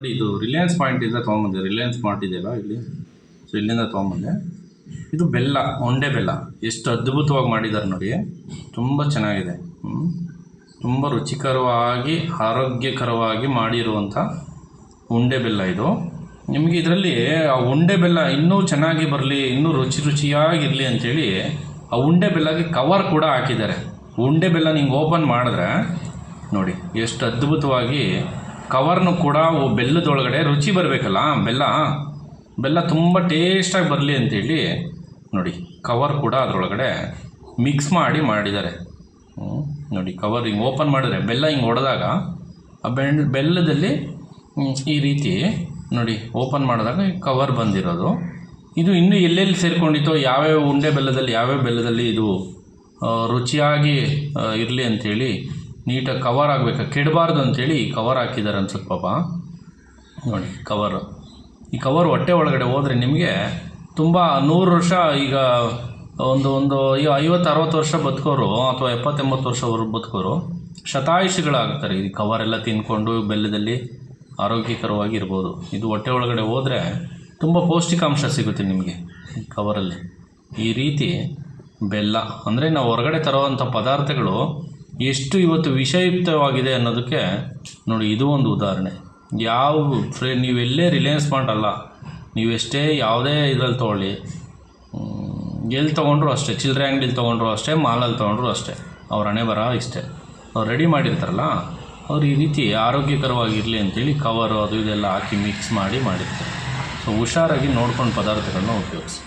ಇದು ರಿಲಯನ್ಸ್ ಪಾಯಿಂಟಿಂದ ತೊಗೊಂಬಂದೆ. ರಿಲಯನ್ಸ್ ಮಾರ್ಟ್ ಇದೆಯಲ್ಲ ಇಲ್ಲಿ, ಸೊ ಇಲ್ಲಿಂದ ತೊಗೊಂಬಂದೆ. ಇದು ಬೆಲ್ಲ, ಉಂಡೆ ಬೆಲ್ಲ ಎಷ್ಟು ಅದ್ಭುತವಾಗಿ ಮಾಡಿದ್ದಾರೆ ನೋಡಿ, ತುಂಬ ಚೆನ್ನಾಗಿದೆ. ತುಂಬ ರುಚಿಕರವಾಗಿ ಆರೋಗ್ಯಕರವಾಗಿ ಮಾಡಿರುವಂಥ ಉಂಡೆ ಬೆಲ್ಲ ಇದು. ನಿಮಗೆ ಇದರಲ್ಲಿ ಆ ಉಂಡೆ ಬೆಲ್ಲ ಇನ್ನೂ ಚೆನ್ನಾಗಿ ಬರಲಿ, ಇನ್ನೂ ರುಚಿಯಾಗಿರಲಿ ಅಂಥೇಳಿ ಆ ಉಂಡೆ ಬೆಲ್ಲಗೆ ಕವರ್ ಕೂಡ ಹಾಕಿದ್ದಾರೆ. ಉಂಡೆ ಬೆಲ್ಲ ನಿಂಗೆ ಓಪನ್ ಮಾಡಿದ್ರೆ ನೋಡಿ ಎಷ್ಟು ಅದ್ಭುತವಾಗಿ ಕವರ್ನು ಕೂಡ ಬೆಲ್ಲದೊಳಗಡೆ ರುಚಿ ಬರಬೇಕಲ್ಲ, ಬೆಲ್ಲ ತುಂಬ ಟೇಸ್ಟಾಗಿ ಬರಲಿ ಅಂಥೇಳಿ ನೋಡಿ ಕವರ್ ಕೂಡ ಅದರೊಳಗಡೆ ಮಿಕ್ಸ್ ಮಾಡಿದ್ದಾರೆ. ನೋಡಿ ಕವರ್ ಹಿಂಗೆ ಓಪನ್ ಮಾಡಿದ್ರೆ ಬೆಲ್ಲ ಹಿಂಗೆ ಹೊಡೆದಾಗ ಆ ಬೆಲ್ಲದಲ್ಲಿ ಈ ರೀತಿ ನೋಡಿ ಓಪನ್ ಮಾಡಿದಾಗ ಕವರ್ ಬಂದಿರೋದು. ಇದು ಇನ್ನೂ ಎಲ್ಲೆಲ್ಲಿ ಸೇರಿಕೊಂಡಿತ್ತೋ, ಯಾವ್ಯಾವ ಉಂಡೆ ಬೆಲ್ಲದಲ್ಲಿ ಯಾವ್ಯಾವ ಬೆಲ್ಲದಲ್ಲಿ ಇದು ರುಚಿಯಾಗಿ ಇರಲಿ ಅಂಥೇಳಿ ನೀಟಾಗಿ ಕವರ್ ಆಗಬೇಕು, ಕೆಡಬಾರ್ದು ಅಂಥೇಳಿ ಕವರ್ ಹಾಕಿದ್ದಾರೆ ಅನ್ಸುತ್ತೆ ಪಾಪ. ನೋಡಿ ಕವರು, ಈ ಕವರ್ ಹೊಟ್ಟೆ ಒಳಗಡೆ ಹೋದರೆ ನಿಮಗೆ ತುಂಬ 100 ವರ್ಷ, ಈಗ ಒಂದು 50-60 ವರ್ಷ ಬದುಕೋರು ಅಥವಾ 70-80 ವರ್ಷವರೆಗೂ ಬದುಕೋರು ಶತಾಯುಷಿಗಳಾಗ್ತಾರೆ. ಈ ಕವರೆಲ್ಲ ತಿಂದ್ಕೊಂಡು ಬೆಲ್ಲದಲ್ಲಿ ಆರೋಗ್ಯಕರವಾಗಿ ಇರ್ಬೋದು. ಇದು ಹೊಟ್ಟೆ ಒಳಗಡೆ ಹೋದರೆ ತುಂಬ ಪೌಷ್ಟಿಕಾಂಶ ಸಿಗುತ್ತೆ ನಿಮಗೆ ಈ ಕವರಲ್ಲಿ. ಈ ರೀತಿ ಬೆಲ್ಲ ಅಂದರೆ ನಾವು ಹೊರಗಡೆ ತರುವಂಥ ಪದಾರ್ಥಗಳು ಎಷ್ಟು ಇವತ್ತು ವಿಷಯುಕ್ತವಾಗಿದೆ ಅನ್ನೋದಕ್ಕೆ ನೋಡಿ ಇದು ಒಂದು ಉದಾಹರಣೆ. ನೀವೆಲ್ಲೇ ರಿಲಯನ್ಸ್ ಮಾರ್ಟ್ ಅಲ್ಲ, ನೀವೆಷ್ಟೇ ಯಾವುದೇ ಇದರಲ್ಲಿ ತೊಗೊಳ್ಳಿ, ಎಲ್ಲಿ ತೊಗೊಂಡ್ರು ಅಷ್ಟೇ, ಚಿಲ್ಲರೆ ಅಂಗಡಿಲಿ ತೊಗೊಂಡ್ರು ಅಷ್ಟೇ, ಮಾಲಲ್ಲಿ ತೊಗೊಂಡ್ರು ಅಷ್ಟೇ, ಅವ್ರ ಹಣೆ ಬರ ಇಷ್ಟೇ. ಅವ್ರು ರೆಡಿ ಮಾಡಿರ್ತಾರಲ್ಲ, ಅವ್ರು ಈ ರೀತಿ ಆರೋಗ್ಯಕರವಾಗಿರಲಿ ಅಂಥೇಳಿ ಕವರು ಅದು ಇದೆಲ್ಲ ಹಾಕಿ ಮಿಕ್ಸ್ ಮಾಡಿರ್ತಾರೆ. ಸೊ ಹುಷಾರಾಗಿ ನೋಡ್ಕೊಂಡು ಪದಾರ್ಥಗಳನ್ನ ಉಪಯೋಗಿಸಿ.